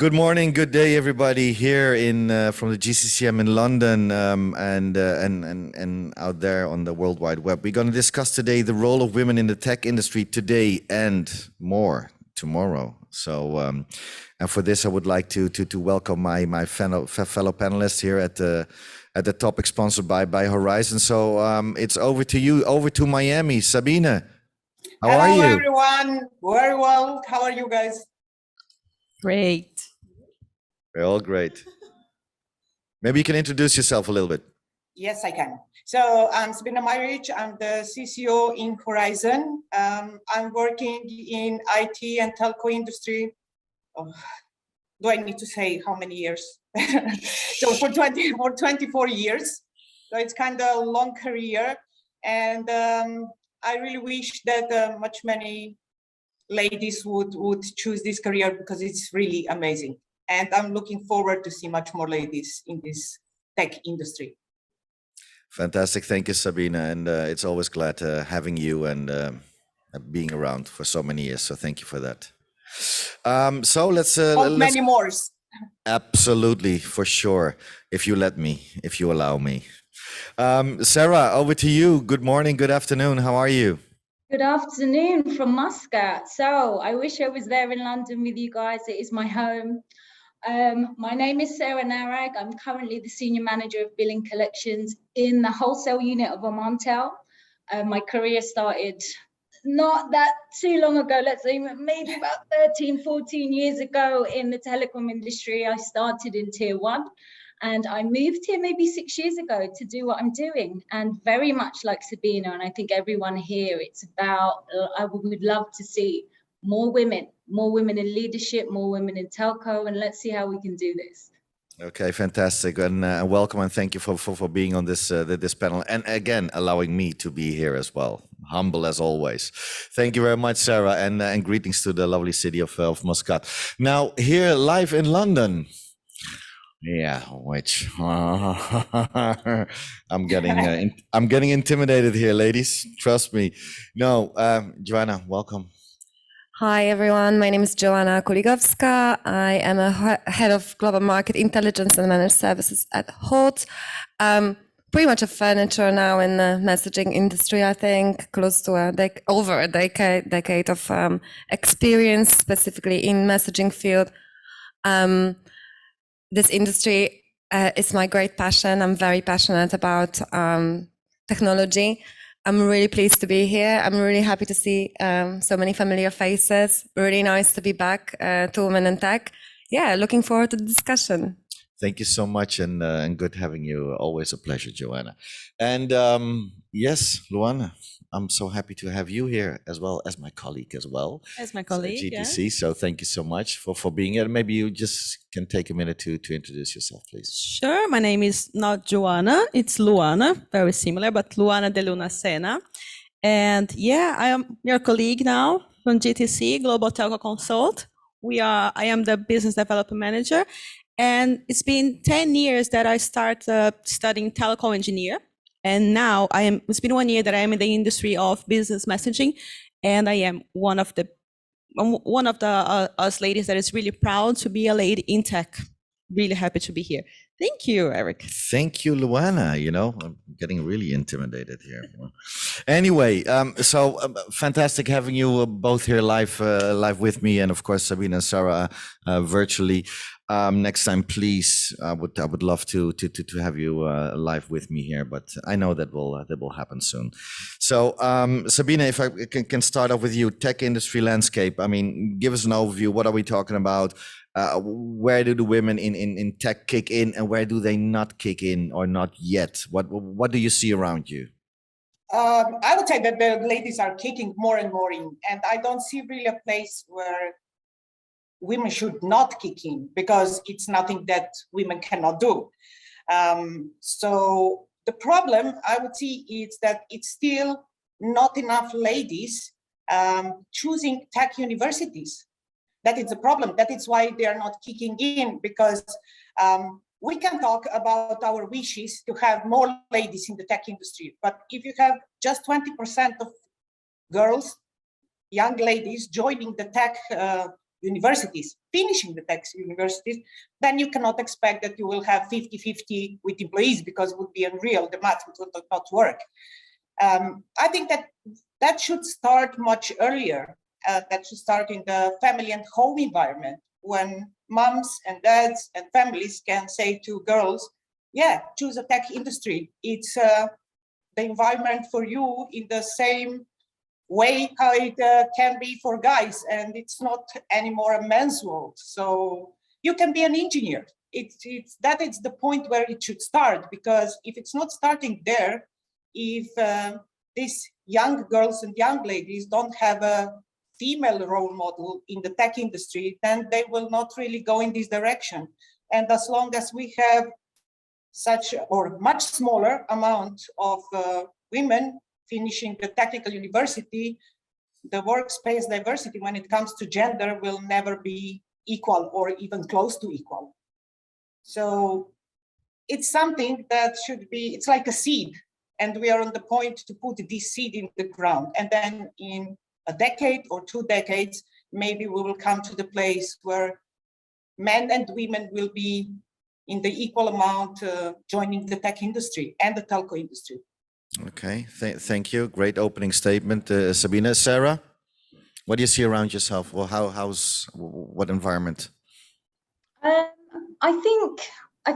Good morning, good day, everybody here in from the GCCM in London and out there on the World Wide Web. We're going to discuss today the role of women in the tech industry today and more tomorrow. So, and for this, I would like to welcome my fellow panelists here at the topic sponsored by Horisen. So it's over to you, over to Miami, Sabine. How are you? Hello, everyone. Very well. How are you guys? Great. We're all great. Maybe you can introduce yourself a little bit. Yes, I can. So I'm Sabine Majric. I'm the CCO in Horisen. I'm working in IT and telco industry. Oh, do I need to say how many years? So for 24 years. So it's kind of a long career. And I really wish that many ladies would choose this career because it's really amazing. And I'm looking forward to see much more ladies in this tech industry. Fantastic. Thank you, Sabine. And it's always glad having you and being around for so many years. So thank you for that. So let's many more. Absolutely, for sure. If you let me, if you allow me. Sarah, over to you. Good morning, good afternoon. How are you? Good afternoon from Muscat. So I wish I was there in London with you guys. It is my home. My name is Sarah Narag. I'm currently the Senior Manager of Billing Collections in the wholesale unit of Omantel. My career started not that too long ago, let's say maybe about 13, 14 years ago in the telecom industry. I started in Tier 1. And I moved here maybe 6 years ago to do what I'm doing, and very much like Sabina, and I think everyone here, it's about, I would love to see more women in leadership, more women in telco, and let's see how we can do this. Okay, fantastic, and welcome, and thank you for being on this this panel, and again allowing me to be here as well. Humble as always. Thank you very much, Sarah, and greetings to the lovely city of Muscat. Now here live in London. Yeah, which I'm getting intimidated here, ladies. Trust me. No, Joanna, welcome. Hi, everyone. My name is Joanna Kuligowska. I am a head of global market intelligence and managed services at HOT. Pretty much a furniture now in the messaging industry, I think, close to over a decade of experience, specifically in messaging field. This industry is my great passion. I'm very passionate about technology. I'm really pleased to be here. I'm really happy to see so many familiar faces. Really nice to be back to Women in Tech. Yeah, looking forward to the discussion. Thank you so much, and good having you. Always a pleasure, Joanna. And yes, Luana, I'm so happy to have you here as well as my colleague as well. As my colleague, GTC. Yeah. So thank you so much for being here. Maybe you just can take a minute to introduce yourself, please. Sure. My name is not Joanna, it's Luana, very similar, but Luana de Luna Sena. And yeah, I am your colleague now from GTC, Global Telco Consult. I am the Business Development Manager. And it's been 10 years that I started studying telecom engineer. And now it's been 1 year that I am in the industry of business messaging. And I am one of the us ladies that is really proud to be a lady in tech. Really happy to be here. Thank you, Eric. Thank you, Luana. You know, I'm getting really intimidated here. Anyway, fantastic having you both here live with me, and of course Sabine and Sarah virtually. Next time, please, I would love to have you live with me here, but I know that will happen soon. So, Sabine, if I can start off with you, tech industry landscape. I mean, give us an overview. What are we talking about? Where do the women in tech kick in, and where do they not kick in, or not yet? What do you see around you? I would say that the ladies are kicking more and more in, and I don't see really a place where women should not kick in, because it's nothing that women cannot do. So the problem I would see is that it's still not enough ladies choosing tech universities. That is the problem. That is why they are not kicking in, because we can talk about our wishes to have more ladies in the tech industry, but if you have just 20% of girls, young ladies joining the tech universities, finishing the tech universities, then you cannot expect that you will have 50-50 with employees, because it would be unreal. The math would not work. I think that should start much earlier. That should start in the family and home environment, when moms and dads and families can say to girls, yeah, choose a tech industry. It's the environment for you in the same way how it can be for guys, and it's not anymore a men's world. So you can be an engineer. That is the point where it should start, because if it's not starting there, if these young girls and young ladies don't have a female role model in the tech industry, then they will not really go in this direction. And as long as we have such or much smaller amount of women finishing the technical university, the workspace diversity when it comes to gender will never be equal or even close to equal. So it's something that should be, it's like a seed, and we are on the point to put this seed in the ground. And then in a decade or 2 decades, maybe we will come to the place where men and women will be in the equal amount joining the tech industry and the telco industry. Okay, thank you. Great opening statement, Sabina. Sarah, what do you see around yourself? Well, what environment? I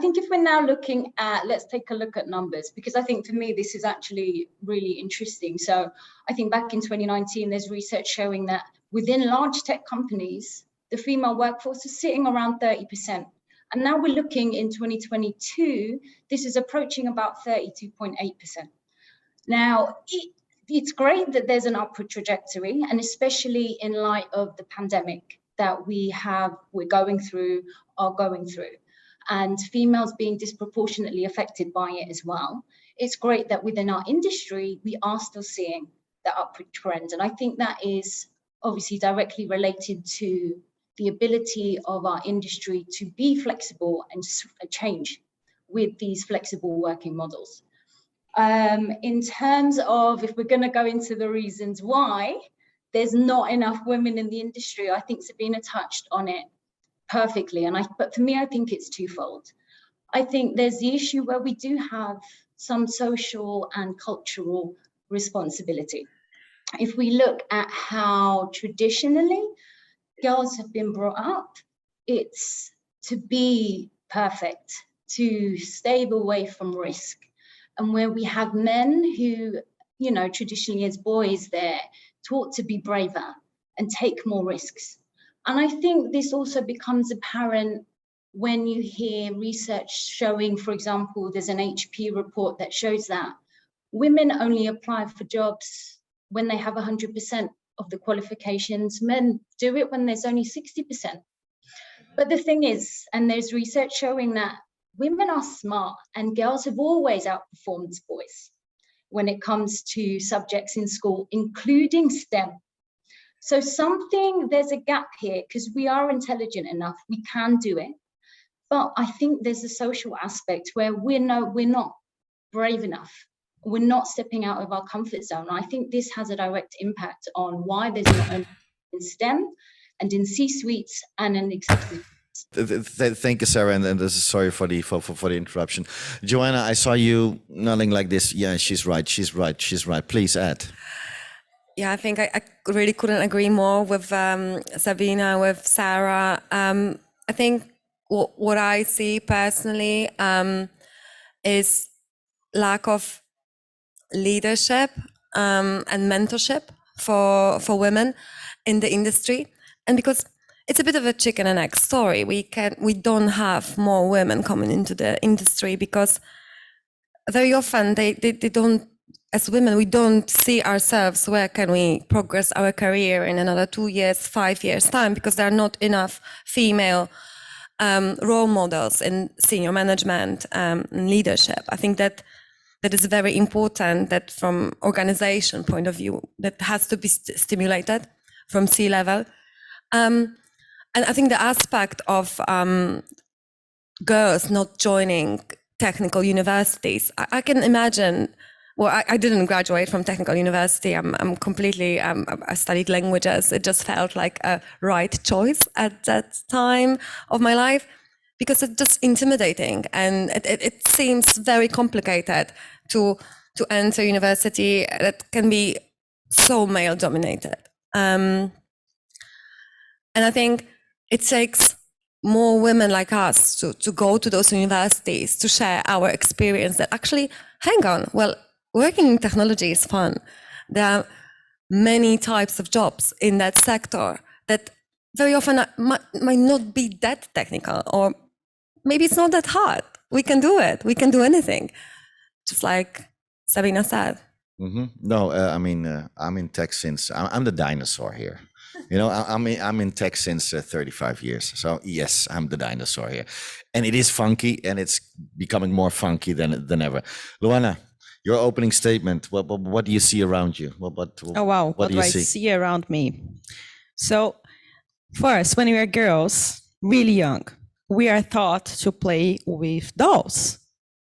think if we're now looking at, let's take a look at numbers, because I think for me, this is actually really interesting. So I think back in 2019, there's research showing that within large tech companies, the female workforce is sitting around 30%. And now we're looking in 2022, this is approaching about 32.8%. Now, it's great that there's an upward trajectory, and especially in light of the pandemic that we're going through, and females being disproportionately affected by it as well. It's great that within our industry, we are still seeing the upward trend. And I think that is obviously directly related to the ability of our industry to be flexible and change with these flexible working models. In terms of, if we're going to go into the reasons why there's not enough women in the industry, I think Sabina touched on it perfectly. But for me, I think it's twofold. I think there's the issue where we do have some social and cultural responsibility. If we look at how traditionally girls have been brought up, it's to be perfect, to stay away from risk. And where we have men who, you know, traditionally as boys, they're taught to be braver and take more risks. And I think this also becomes apparent when you hear research showing, for example, there's an HP report that shows that women only apply for jobs when they have 100% of the qualifications. Men do it when there's only 60%. But the thing is, and there's research showing that women are smart, and girls have always outperformed boys when it comes to subjects in school, including STEM. So there's a gap here, because we are intelligent enough, we can do it. But I think there's a social aspect where we're not brave enough. We're not stepping out of our comfort zone. I think this has a direct impact on why there's not enough in STEM and in C-suites and in executive. Thank you, Sarah, and this is sorry for the interruption. Joanna, I saw you nodding like this. Yeah, she's right. Please add. Yeah, I think I really couldn't agree more with Sabina, with Sarah. I think what I see personally is lack of leadership and mentorship for women in the industry. And because it's a bit of a chicken and egg story, we don't have more women coming into the industry because very often they don't, as women, we don't see ourselves where can we progress our career in another 2 years, 5 years time, because there are not enough female role models in senior management and leadership. I think that is very important, that from organization point of view, that has to be stimulated from C-level. And I think the aspect of girls not joining technical universities, I can imagine well, I didn't graduate from technical university. I'm completely, I studied languages. It just felt like a right choice at that time of my life because it's just intimidating and it seems very complicated to enter university that can be so male dominated. And I think it takes more women like us to go to those universities, to share our experience that actually, hang on, well, working in technology is fun. There are many types of jobs in that sector that very often might not be that technical, or maybe it's not that hard. We can do it. We can do anything. Just like Sabina said. Mm-hmm. No, I mean, I'm in tech since I'm the dinosaur here. You know, I'm in tech since 35 years. So yes, I'm the dinosaur here, and it is funky, and it's becoming more funky than ever. Luana, your opening statement. What do you see around you? Oh wow, what do I see around me? So first, when we are girls, really young, we are taught to play with dolls,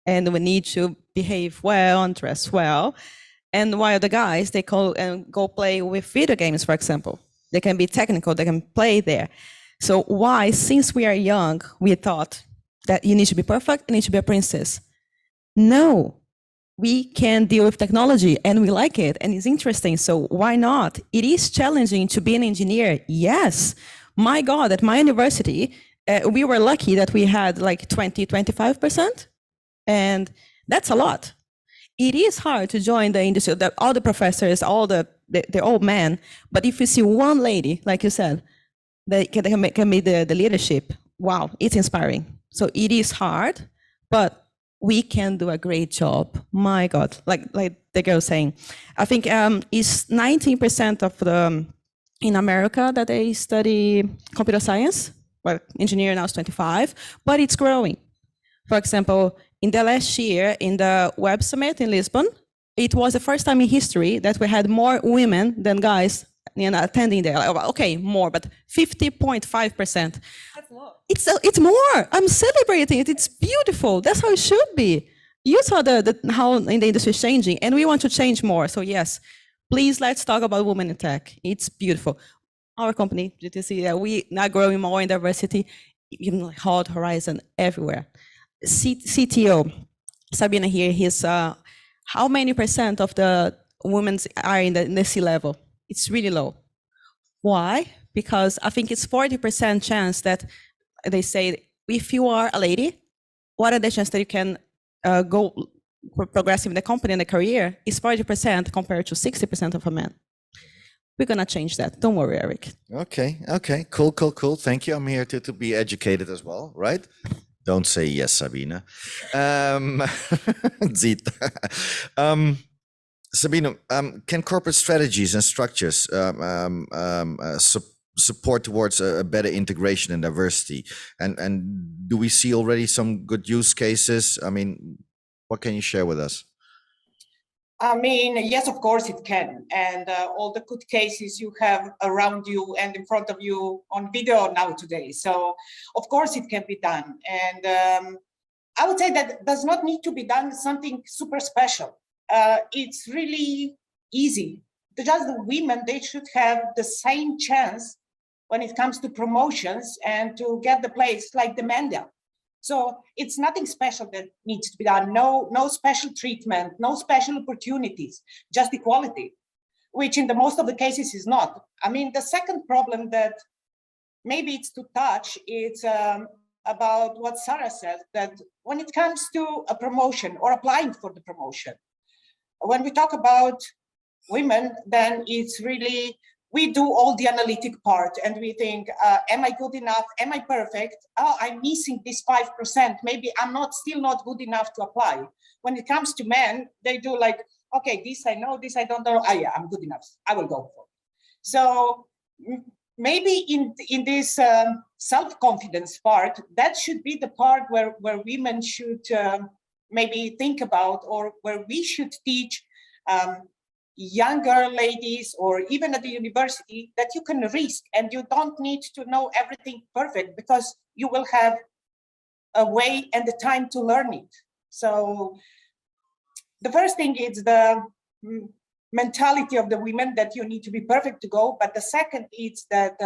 and we need to behave well and dress well. And while the guys, they go play with video games, for example. They can be technical, they can play there. So why, since we are young, we thought that you need to be perfect, you need to be a princess? No, we can deal with technology and we like it and it's interesting, so why not? It is challenging to be an engineer, yes. My God, at my university, we were lucky that we had like 25%, and that's a lot. It is hard to join the industry. All the professors, they're all men. But if you see one lady, like you said, that can be the leadership, wow, it's inspiring. So it is hard, but we can do a great job. My God, like the girl saying, I think it's 19% of in America that they study computer science. Well, engineer now is 25, but it's growing. For example, in the last year, in the Web Summit in Lisbon, it was the first time in history that we had more women than guys attending there. Okay, more, but 50.5%. That's a lot. It's more. I'm celebrating it. It's beautiful. That's how it should be. You saw how in the industry is changing, and we want to change more. So yes, please let's talk about women in tech. It's beautiful. Our company, GCC, we are growing more in diversity, even Hot Horisen everywhere. CTO, Sabina here, he's how many % of the women are in the C-level? It's really low. Why? Because I think it's 40% chance that they say, if you are a lady, what are the chances that you can go progress in the company and the career? Is 40% compared to 60% of a man. We're gonna change that. Don't worry, Eric. Okay. Cool. Thank you. I'm here to be educated as well, right? Don't say yes, Sabina. Zita. Sabina, can corporate strategies and structures support towards a better integration and diversity? And do we see already some good use cases? I mean, what can you share with us? I mean, yes, of course it can. And all the good cases you have around you and in front of you on video now today. So of course it can be done. And I would say that does not need to be done something super special. It's really easy. Just the women, they should have the same chance when it comes to promotions and to get the place like the men do. So it's nothing special that needs to be done. No special treatment, no special opportunities, just equality, which in the most of the cases is not. I mean, the second problem that maybe it's to touch, it's about what Sarah said, that when it comes to a promotion or applying for the promotion, when we talk about women, then it's really, we do all the analytic part and we think, am I good enough? Am I perfect? Oh, I'm missing this 5%. Maybe I'm still not good enough to apply. When it comes to men, they do like, okay, this I know, this I don't know. Ah, yeah, I'm good enough. I will go for it. So maybe in this self-confidence part, that should be the part where women should maybe think about, or where we should teach younger ladies, or even at the university, that you can risk and you don't need to know everything perfect, because you will have a way and the time to learn it. So the first thing is the mentality of the women that you need to be perfect to go. But the second is that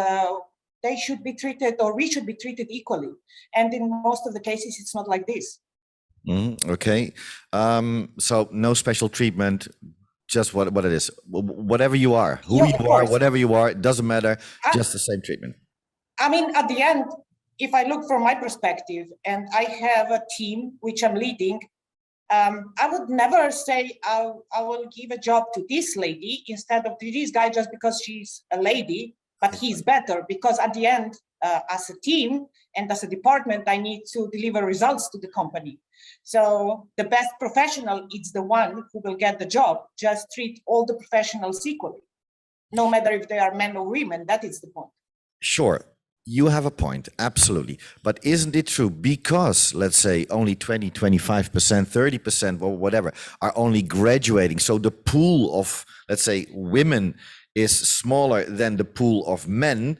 they should be treated, or we should be treated equally. And in most of the cases, it's not like this. Okay. So no special treatment, just what it is. Whatever you are, who Yeah, you of are, course. whatever you are, it doesn't matter, just the same treatment. I mean, at the end, if I look from my perspective and I have a team which I'm leading, I would never say I will give a job to this lady instead of to this guy just because she's a lady, but he's better, because at the end, as a team and as a department, I need to deliver results to the company. So the best professional is the one who will get the job. Just treat all the professionals equally, no matter if they are men or women. That is the point. Sure. You have a point, absolutely. But isn't it true, because let's say only 20, 25%, 30% or whatever are only graduating, so the pool of, let's say, women is smaller than the pool of men,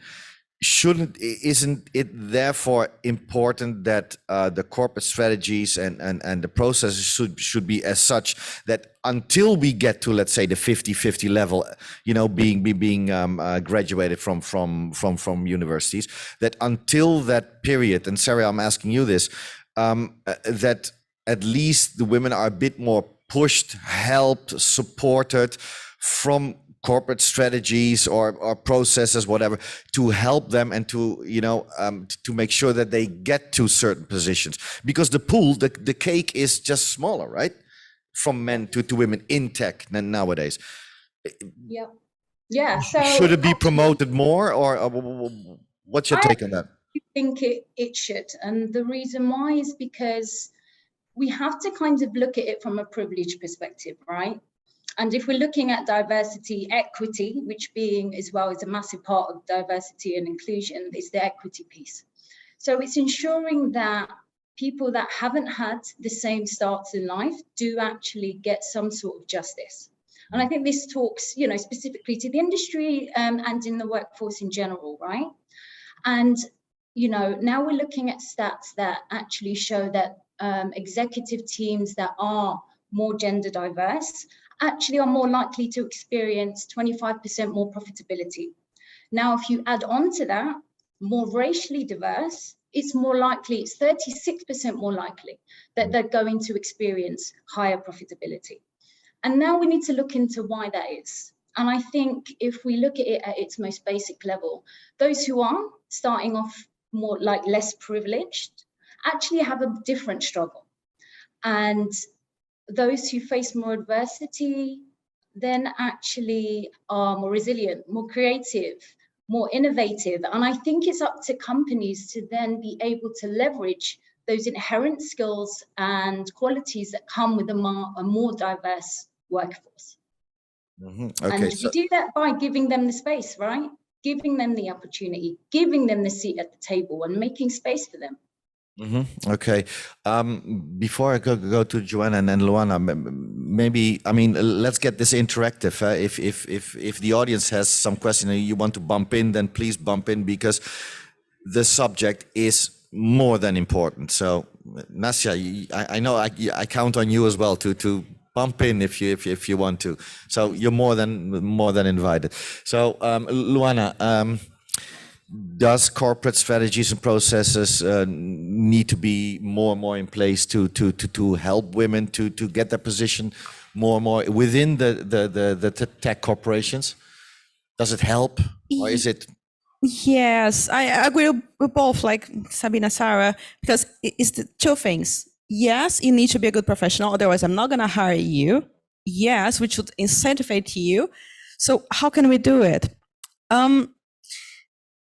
isn't it therefore important that the corporate strategies and the processes should be as such that until we get to, let's say, the 50-50 level, being graduated from universities, that until that period, and Sarah, I'm asking you this, that at least the women are a bit more pushed, helped, supported from corporate strategies or processes, whatever, to help them and to to make sure that they get to certain positions, because the pool, the cake is just smaller, right, from men to women in tech nowadays. Yeah. So should it be promoted more, or what's your take on that? I think it should, and the reason why is because we have to kind of look at it from a privilege perspective, right? And if we're looking at diversity, equity, which being as well is a massive part of diversity and inclusion, is the equity piece. So it's ensuring that people that haven't had the same starts in life do actually get some sort of justice. And I think this talks, specifically to the industry and in the workforce in general, right? And, now we're looking at stats that actually show that executive teams that are more gender diverse actually are more likely to experience 25% more profitability. Now, if you add on to that, more racially diverse, it's 36% more likely that they're going to experience higher profitability. And now we need to look into why that is. And I think if we look at it at its most basic level, those who are starting off more like less privileged actually have a different struggle. And those who face more adversity then actually are more resilient, more creative, more innovative. And I think it's up to companies to then be able to leverage those inherent skills and qualities that come with a more diverse workforce. Okay, and you do that by giving them the space, right? Giving them the opportunity, giving them the seat at the table and making space for them. Okay. Before I go to Joanna and then Luana, maybe, let's get this interactive. If the audience has some question and you want to bump in, then please bump in, because the subject is more than important. So, Nasya, I know I count on you as well to bump in if you want to. So you're more than invited. So, Luana, does corporate strategies and processes need to be more and more in place to help women to get their position more and more within the tech corporations? Does it help, or is it? Yes, I agree with both, like Sabina, Sarah, because it's the two things. Yes, you need to be a good professional, otherwise I'm not going to hire you. Yes, we should incentivize you. So how can we do it?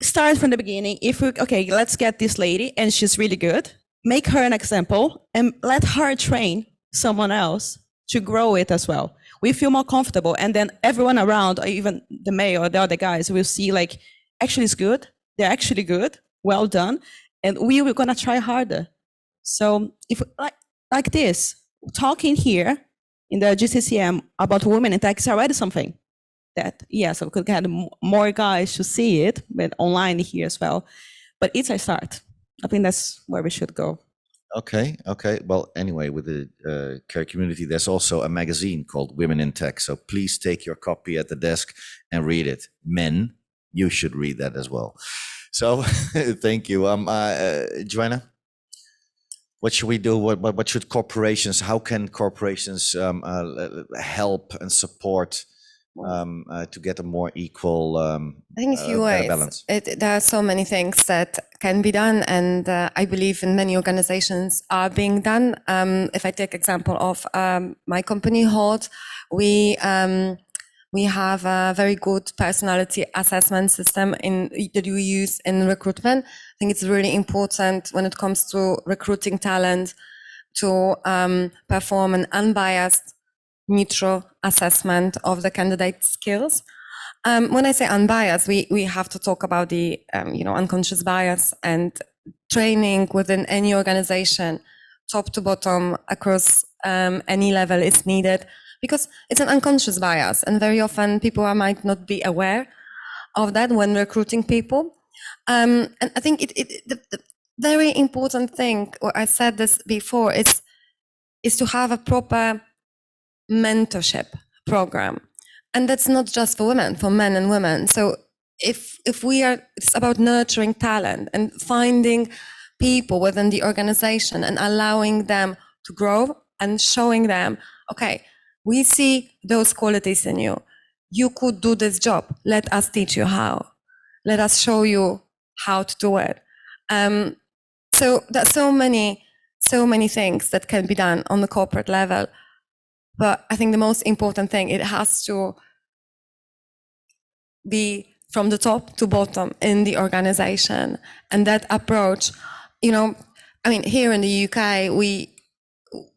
Start from the beginning. Let's get this lady and she's really good. Make her an example and let her train someone else to grow it as well. We feel more comfortable, and then everyone around, or even the male or the other guys, will see like, actually it's good. They're actually good. Well done. And we were going to try harder. So if like this, talking here in the GCCM about women in tech is already something that, yes, we could get more guys to see it, but online here as well. But it's a start. I think that's where we should go. Okay. Well, anyway, with the care community, there's also a magazine called Women in Tech. So please take your copy at the desk and read it. Men, you should read that as well. So thank you. Joanna, what should we do? What should corporations? How can corporations help and support to get a more equal I think a few better ways. balance? There are so many things that can be done, and I believe in many organizations are being done. If I take example of my company, Holt, we have a very good personality assessment system that we use in recruitment. I think it's really important when it comes to recruiting talent to perform an unbiased, neutral assessment of the candidate's skills. When I say unbiased, we have to talk about the unconscious bias, and training within any organization, top to bottom, across any level is needed, because it's an unconscious bias, and very often people might not be aware of that when recruiting people. And I think the very important thing, or I said this before, is to have a proper mentorship program. And that's not just for women, for men and women. So if it's about nurturing talent and finding people within the organization and allowing them to grow and showing them, okay, we see those qualities in you. You could do this job. Let us teach you how. Let us show you how to do it. So there's so many things that can be done on the corporate level. But I think the most important thing, it has to be from the top to bottom in the organization. And that approach, here in the UK,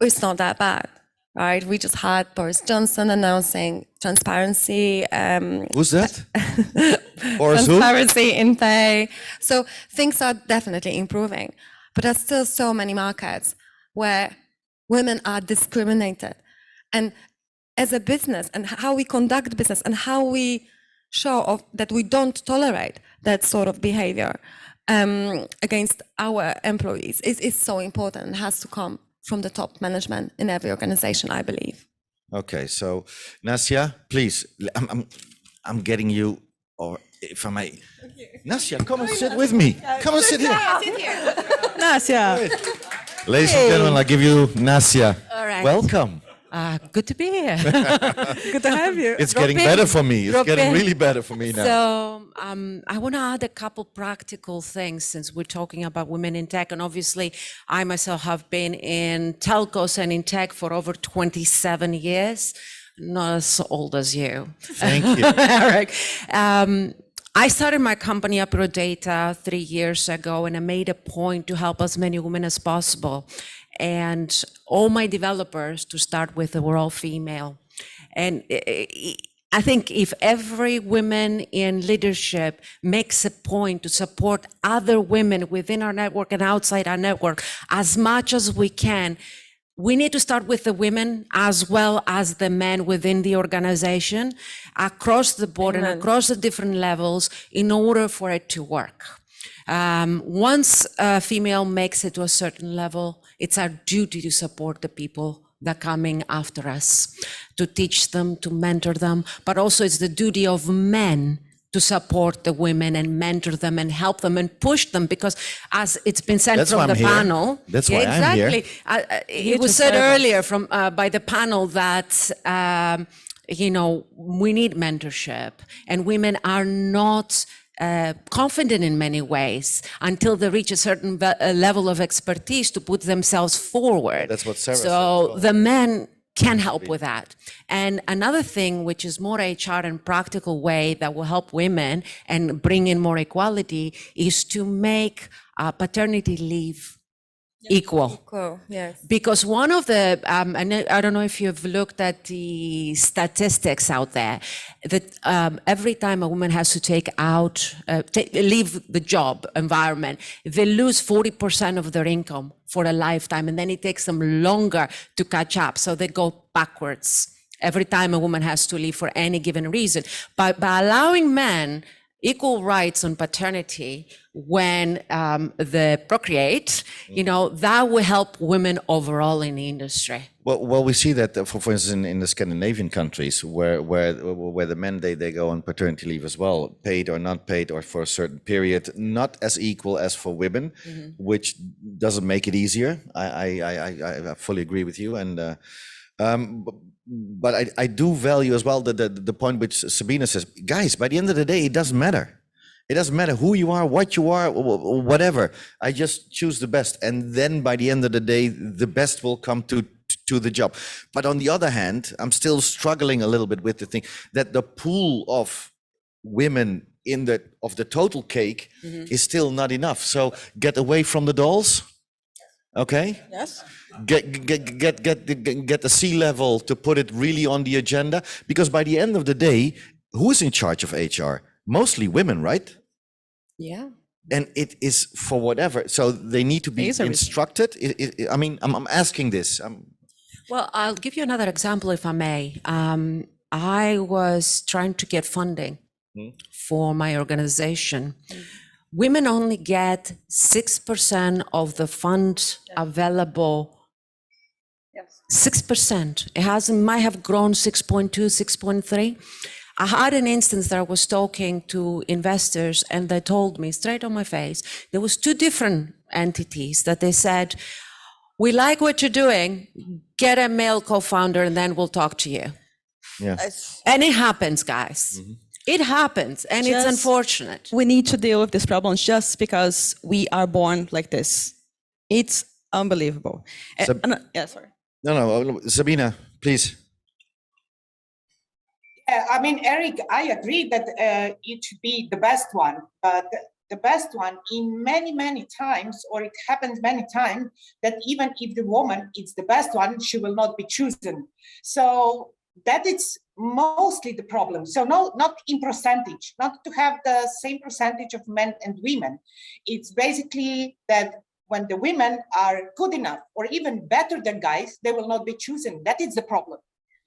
it's not that bad, right? We just had Boris Johnson announcing transparency. Who's that? Boris who? Transparency in pay. So things are definitely improving. But there's still so many markets where women are discriminated. And as a business, and how we conduct business, and how we show that we don't tolerate that sort of behavior against our employees is so important, and has to come from the top management in every organization, I believe. Okay, so Nasya, please, I'm getting you, or if I may, Nasya, come and sit with me. Come and sit here. Nasya. Ladies and gentlemen, I give you Nasya. All right. Welcome. Good to be here. Good to have you. It's getting better for me. It's getting really better for me now. So I want to add a couple practical things, since we're talking about women in tech. And obviously, I myself have been in telcos and in tech for over 27 years. Not as old as you. Thank you. Eric. I started my company, Upro Data, 3 years ago, and I made a point to help as many women as possible. And all my developers, to start with, were all female. And I think if every woman in leadership makes a point to support other women within our network and outside our network as much as we can, we need to start with the women as well as the men within the organization, across the board. Amen. And across the different levels, in order for it to work. Once a female makes it to a certain level, it's our duty to support the people that are coming after us, to teach them, to mentor them, but also it's the duty of men to support the women and mentor them and help them and push them, because as it's been said from the panel, that's why I'm here. Exactly. It was said earlier by the panel that we need mentorship, and women are not confident in many ways until they reach a certain level of expertise to put themselves forward. That's what Sarah said. So the men can help with that. And another thing, which is more HR and practical way that will help women and bring in more equality, is to make paternity leave equal. Cool. Yes. Because one of the, I don't know if you've looked at the statistics out there, that every time a woman has to leave the job environment, they lose 40% of their income for a lifetime, and then it takes them longer to catch up. So they go backwards every time a woman has to leave for any given reason. By allowing men equal rights on paternity when they procreate, that will help women overall in the industry. Well, we see that, for instance, in the Scandinavian countries, where the men they go on paternity leave as well, paid or not paid, or for a certain period, not as equal as for women, which doesn't make it easier. I fully agree with you, and but I do value as well the point which Sabina says, guys. By the end of the day, it doesn't matter. It doesn't matter who you are, what you are, whatever. I just choose the best, and then by the end of the day, the best will come to the job. But on the other hand, I'm still struggling a little bit with the thing that the pool of women of the total cake is still not enough. So get away from the dolls, okay? Yes. Get the C-level to put it really on the agenda, because by the end of the day, who's in charge of HR? Mostly women, right? Yeah. And it is for whatever. So they need to be instructed. I mean, I'm asking this. Well, I'll give you another example, if I may. I was trying to get funding for my organization. Women only get 6% of the fund available. 6%. Might have grown 6.2, 6.3. I had an instance that I was talking to investors, and they told me straight on my face, there was 2 different entities that they said, we like what you're doing, get a male co-founder and then we'll talk to you. Yeah. And it happens, guys. It happens, and it's unfortunate. We need to deal with this problem just because we are born like this. It's unbelievable. Yeah, sorry. No, Sabina, please. I mean, Eric, I agree that it should be the best one, but the best one in many times, or it happens many times, that even if the woman is the best one, she will not be chosen. So that is mostly the problem. So no, not in percentage, not to have the same percentage of men and women. It's basically that when the women are good enough or even better than guys, they will not be chosen. That is the problem.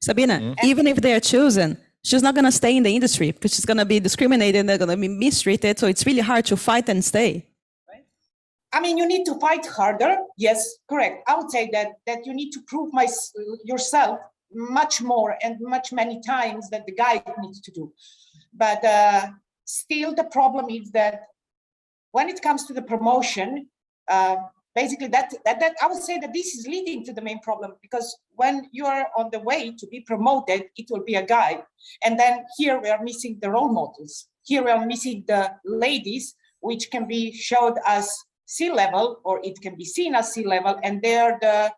Sabina, even if they are chosen, she's not going to stay in the industry because she's going to be discriminated, they're going to be mistreated. So it's really hard to fight and stay. Right? I mean, you need to fight harder. Yes, correct. I would say that you need to prove yourself much more and many times that the guy needs to do. But still the problem is that when it comes to the promotion, basically that I would say that this is leading to the main problem, because when you are on the way to be promoted, it will be a guy. And then here we are missing the role models. Here we are missing the ladies, which can be showed as C-level, or it can be seen as C-level, and they're the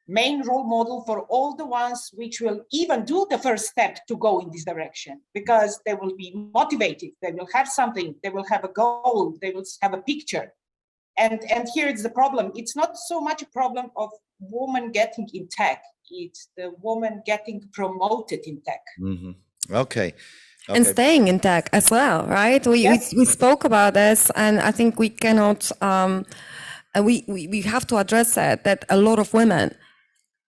main role model for all the ones which will even do the first step to go in this direction, because they will be motivated, they will have something, they will have a goal, they will have a picture. And here it's the problem. It's not so much a problem of women getting in tech, it's the woman getting promoted in tech. Okay. And staying in tech as well, right? We spoke about this, and I think we cannot, we have to address that a lot of women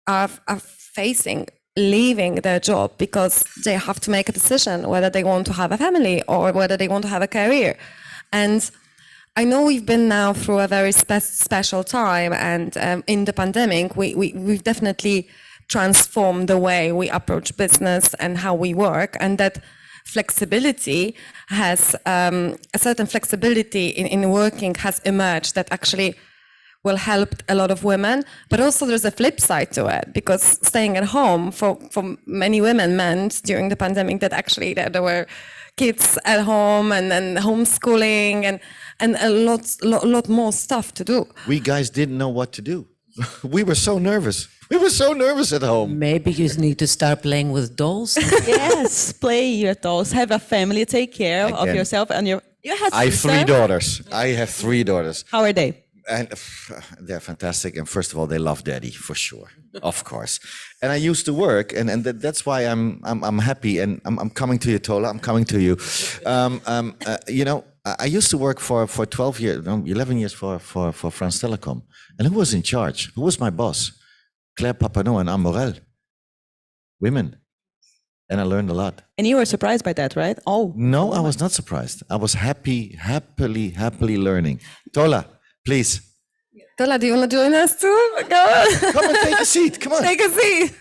are facing leaving their job because they have to make a decision whether they want to have a family or whether they want to have a career. And I know we've been now through a very special time, and in the pandemic, we've definitely transformed the way we approach business and how we work, and that flexibility has, a certain flexibility in working has emerged that actually will help a lot of women, but also there's a flip side to it, because staying at home for many women meant during the pandemic that actually there were kids at home and then homeschooling and a lot more stuff to do. We guys didn't know what to do. We were so nervous. We were so nervous at home. Maybe you need to start playing with dolls. Yes, play your dolls. Have a family. Take care of yourself and your. You have. I have 3 daughters. I have 3 daughters. How are they? And they're fantastic. And first of all, they love daddy for sure, of course. And I used to work, and that's why I'm happy. And I'm coming to you, Tola. I'm coming to you. You know, I used to work for 12 years, 11 years for France Telecom. And who was in charge? Who was my boss? Claire Papineau and Anne Morel. Women. and I learned a lot. And you were surprised by that, right? Oh, No, I was not surprised. I was happily learning. Tola, please. Tola, do you want to join us too? Go on. Come and take a seat. Come on. Take a seat.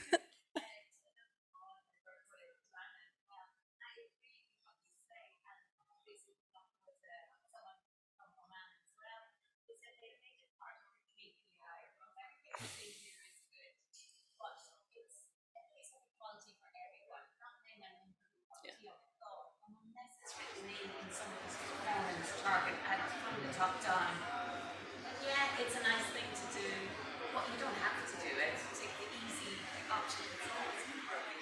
Yeah, it's a nice thing to do, but you don't have to do it. Take the easy option. It's always been working.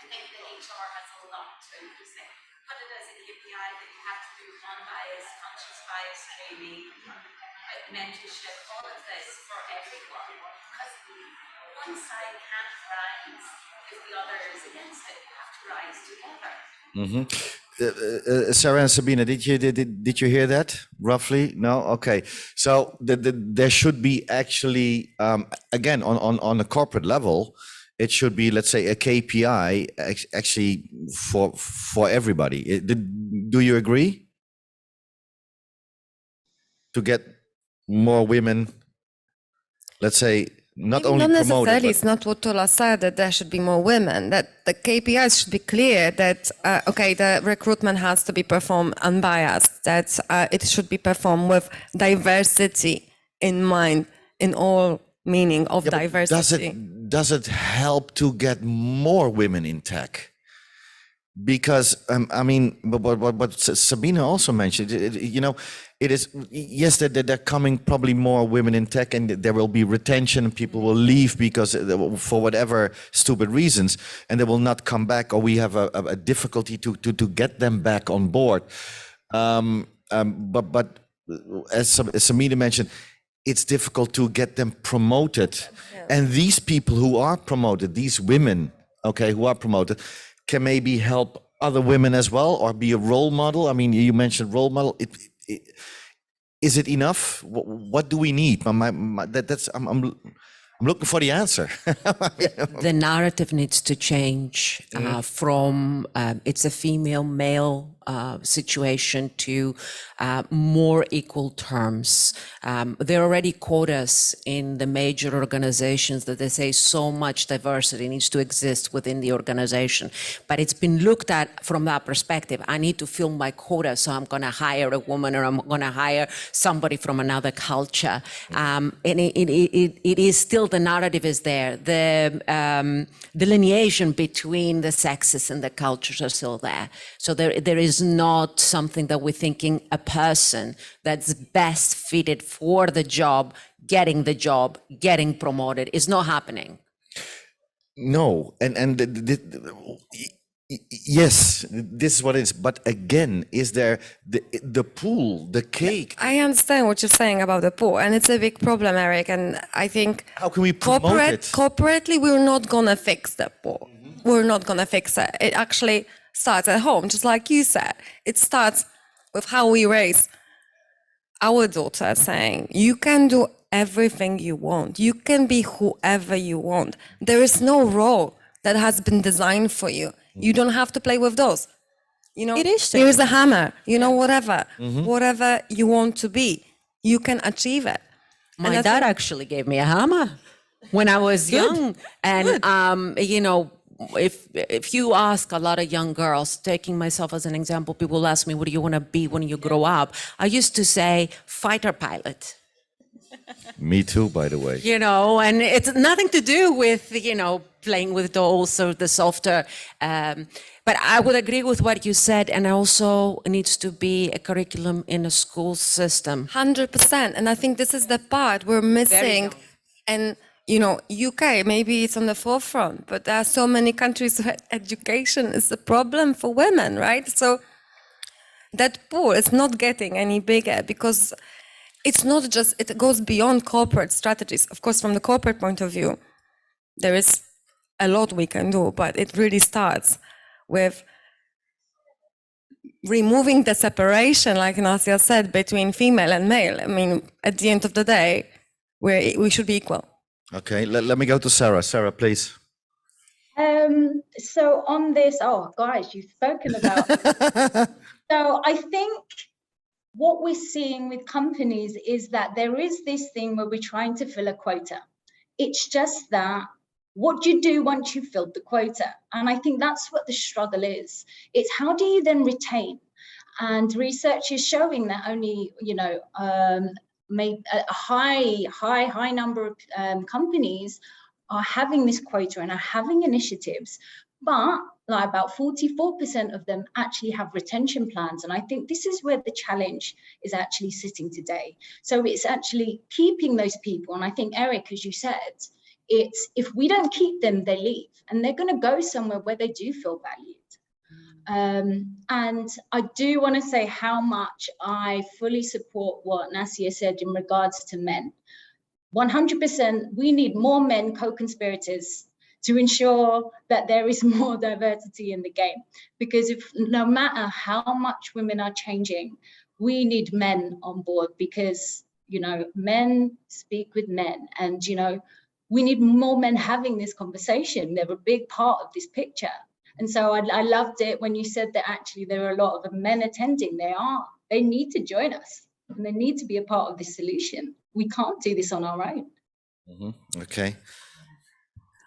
I think the HR has a lot to say. Put it as a KPI that you have to do unbiased, conscious bias training, mentorship, all of this for everyone. Because one side can't rise if the other is against it. You have to rise together. Sarah and Sabina, did you hear that roughly? No? Okay. So there should be actually, again, on a corporate level, it should be, let's say, a KPI actually for everybody. Do you agree? To get more women, let's say, not only Not promoted, necessarily. but It's not what Tola said, that there should be more women, that the KPIs should be clear, that, okay, the recruitment has to be performed unbiased, that it should be performed with diversity in mind, in all meaning of Yeah, but diversity. does it help to get more women in tech? Because I mean, what Sabina also mentioned, it is, yes, that they're coming probably more women in tech, and there will be retention, and people will leave because for whatever stupid reasons, and they will not come back, or we have a difficulty to get them back on board. But as Sabina mentioned, it's difficult to get them promoted, and these people who are promoted, these women, okay, who are promoted, can maybe help other women as well, or be a role model. I mean, you mentioned role model. Is it enough? What do we need? I'm looking for the answer. The narrative needs to change from it's a female-male situation to more equal terms. There are already quotas in the major organizations that they say so much diversity needs to exist within the organization, but it's been looked at from that perspective. I need to fill my quota, so I'm going to hire a woman, or I'm going to hire somebody from another culture. And it is still, the narrative is there. The delineation between the sexes and the cultures are still there. So there is not something that we're thinking a person that's best fitted for the job, getting promoted is not happening. No, and yes, this is what it is. But again, is there the pool, the cake? I understand what you're saying about the pool, and it's a big problem, Eric. And I think How can we promote it? corporately, we're not gonna fix the pool. We're not gonna fix it. It actually starts at home, just like you said. It starts with how we raise our daughter, saying, you can do everything you want. You can be whoever you want. There is no role that has been designed for you. You don't have to play with those. It is Here's a hammer, whatever you want to be, you can achieve it. My dad actually gave me a hammer when I was young. And, if you ask a lot of young girls, taking myself as an example, people ask me, what do you want to be when you grow up? I used to say fighter pilot. Me too, by the way. And it's nothing to do with, playing with dolls or the softer. But I would agree with what you said. And also it needs to be a curriculum in a school system. 100%. And I think this is the part we're missing. And, UK, maybe it's on the forefront, but there are so many countries where education is a problem for women, right? So that pool is not getting any bigger because it's not just, it goes beyond corporate strategies. Of course, from the corporate point of view, there is a lot we can do, but it really starts with removing the separation, like Nasia said, between female and male. I mean, at the end of the day, we should be equal. Okay, let me go to Sarah. Sarah, please. So on this, oh guys, you've spoken about. So I think what we're seeing with companies is that there is this thing where we're trying to fill a quota. It's just that, what do you do once you've filled the quota? And I think that's what the struggle is. It's how do you then retain? And research is showing that only, a high number of companies are having this quota and are having initiatives, but like about 44% of them actually have retention plans. And I think this is where the challenge is actually sitting today. So it's actually keeping those people. And I think, Eric, as you said, it's if we don't keep them, they leave and they're going to go somewhere where they do feel valued. And I do want to say how much I fully support what Nasia said in regards to men. 100%, we need more men co-conspirators to ensure that there is more diversity in the game. Because if no matter how much women are changing, we need men on board because, men speak with men and, we need more men having this conversation. They're a big part of this picture. And so I loved it when you said that actually there are a lot of men attending. They need to join us and they need to be a part of this solution. We can't do this on our own. Mm-hmm. Okay.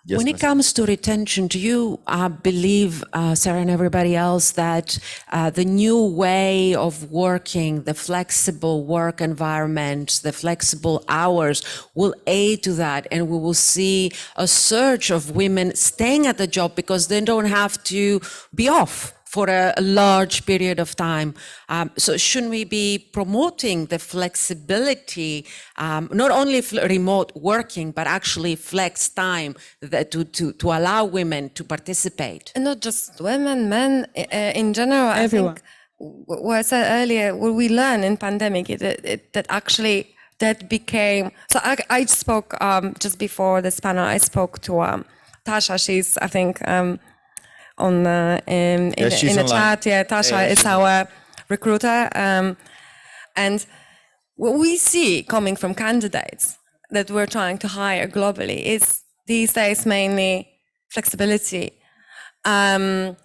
Yes, when it comes to retention, do you believe, Sarah and everybody else, that the new way of working, the flexible work environment, the flexible hours will aid to that, and we will see a surge of women staying at the job because they don't have to be off for a large period of time? So shouldn't we be promoting the flexibility, not only remote working, but actually flex time that to allow women to participate? And not just women, men in general. Everyone. I think what I said earlier, what we learned in pandemic, that actually that became, so I spoke just before this panel, I spoke to Tasha. She's, I think, in the chat. Yeah, Tasha is our recruiter. And what we see coming from candidates that we're trying to hire globally is these days mainly flexibility to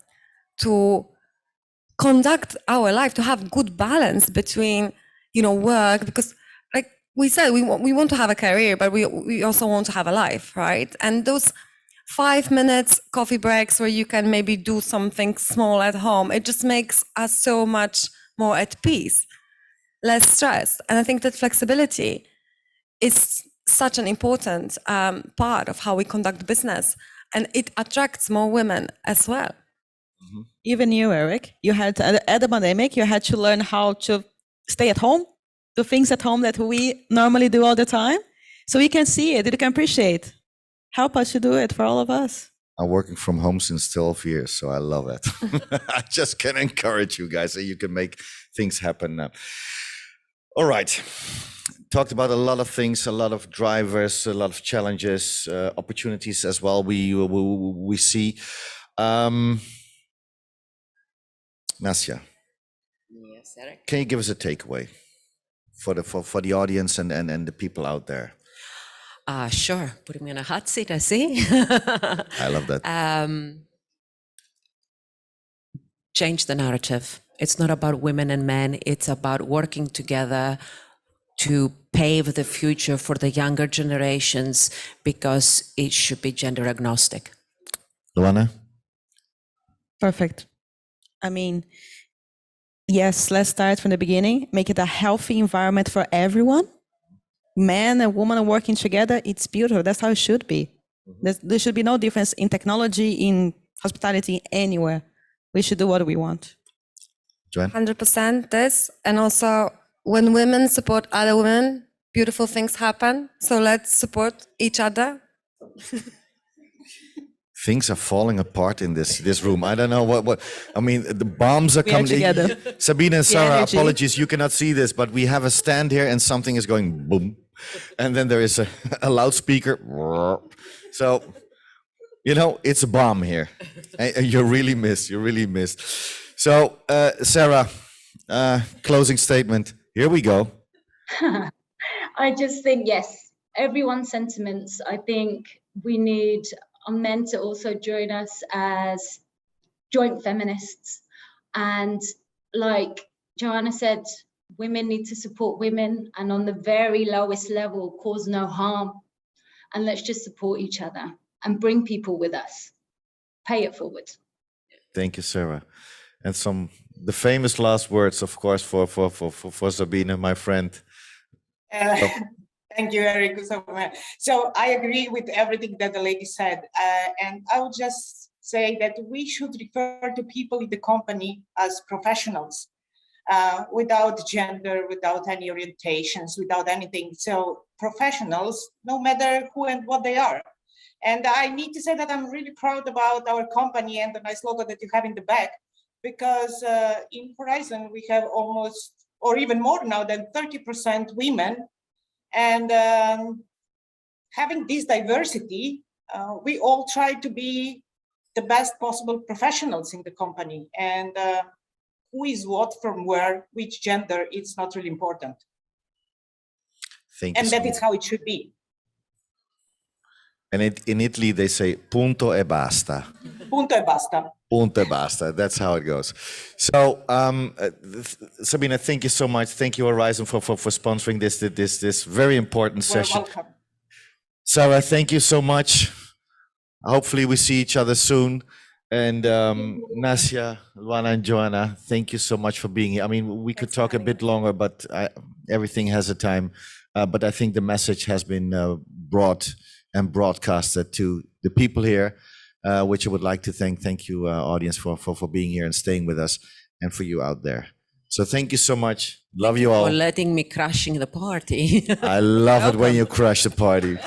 conduct our life, to have good balance between, work, because like we said, we want to have a career, but we also want to have a life, right? And those 5 minutes coffee breaks where you can maybe do something small at home, it just makes us so much more at peace, less stressed. And I think that flexibility is such an important part of how we conduct business, and it attracts more women as well. Mm-hmm. Even you, Eric, you had at the pandemic, you had to learn how to stay at home, do things at home that we normally do all the time. So we can see it, you can appreciate. Help us to do it for all of us. I'm working from home since 12 years, so I love it. I just can encourage you guys so you can make things happen now. All right. Talked about a lot of things, a lot of drivers, a lot of challenges, opportunities as well. We see. Nasia, Yes, Eric. can you give us a takeaway for the audience and the people out there? Sure. Putting me on a hot seat, I see. I love that. Change the narrative. It's not about women and men. It's about working together to pave the future for the younger generations, because it should be gender agnostic. Luana? Perfect. I mean, yes, let's start from the beginning. Make it a healthy environment for everyone. Man and woman working together, it's beautiful. That's how it should be. There should be no difference in technology, in hospitality, anywhere. We should do what we want. Joanne? 100% this. And also, when women support other women, beautiful things happen. So let's support each other. Things are falling apart in this room. I don't know what I mean, the bombs are We are coming. together. Sabina and Sarah, energy. apologies, you cannot see this, but we have a stand here and something is going boom. And then there is a loudspeaker. So, it's a bomb here. And you're really missed. So, Sarah, closing statement. Here we go. I just think, yes, everyone's sentiments. I think we need are meant to also join us as joint feminists. And like Joanna said, women need to support women, and on the very lowest level, cause no harm. And let's just support each other and bring people with us. Pay it forward. Thank you, Sarah. And the famous last words, of course, for Sabine, my friend. Thank you, Eric. So I agree with everything that the lady said. And I would just say that we should refer to people in the company as professionals, without gender, without any orientations, without anything. So professionals, no matter who and what they are. And I need to say that I'm really proud about our company and the nice logo that you have in the back, because in Horisen, we have almost, or even more now than 30% women. And having this diversity, we all try to be the best possible professionals in the company. And who is what from where, which gender, it's not really important. Thank you. And that is how it should be. And in Italy, they say punto e basta. Punto e basta. Punto e basta. That's how it goes. So, Sabina, thank you so much. Thank you, Horisen, for sponsoring this very important session. You're welcome. Sarah, thank you so much. Hopefully, we see each other soon. And Nasia, Luana, and Joanna, thank you so much for being here. I mean, we could talk a bit longer, but everything has a time. But I think the message has been brought and broadcasted to the people here, which I would like to thank you, audience, for being here and staying with us, and for you out there. So thank you so much. Love you all. For letting me crashing the party. I love it when you crush the party.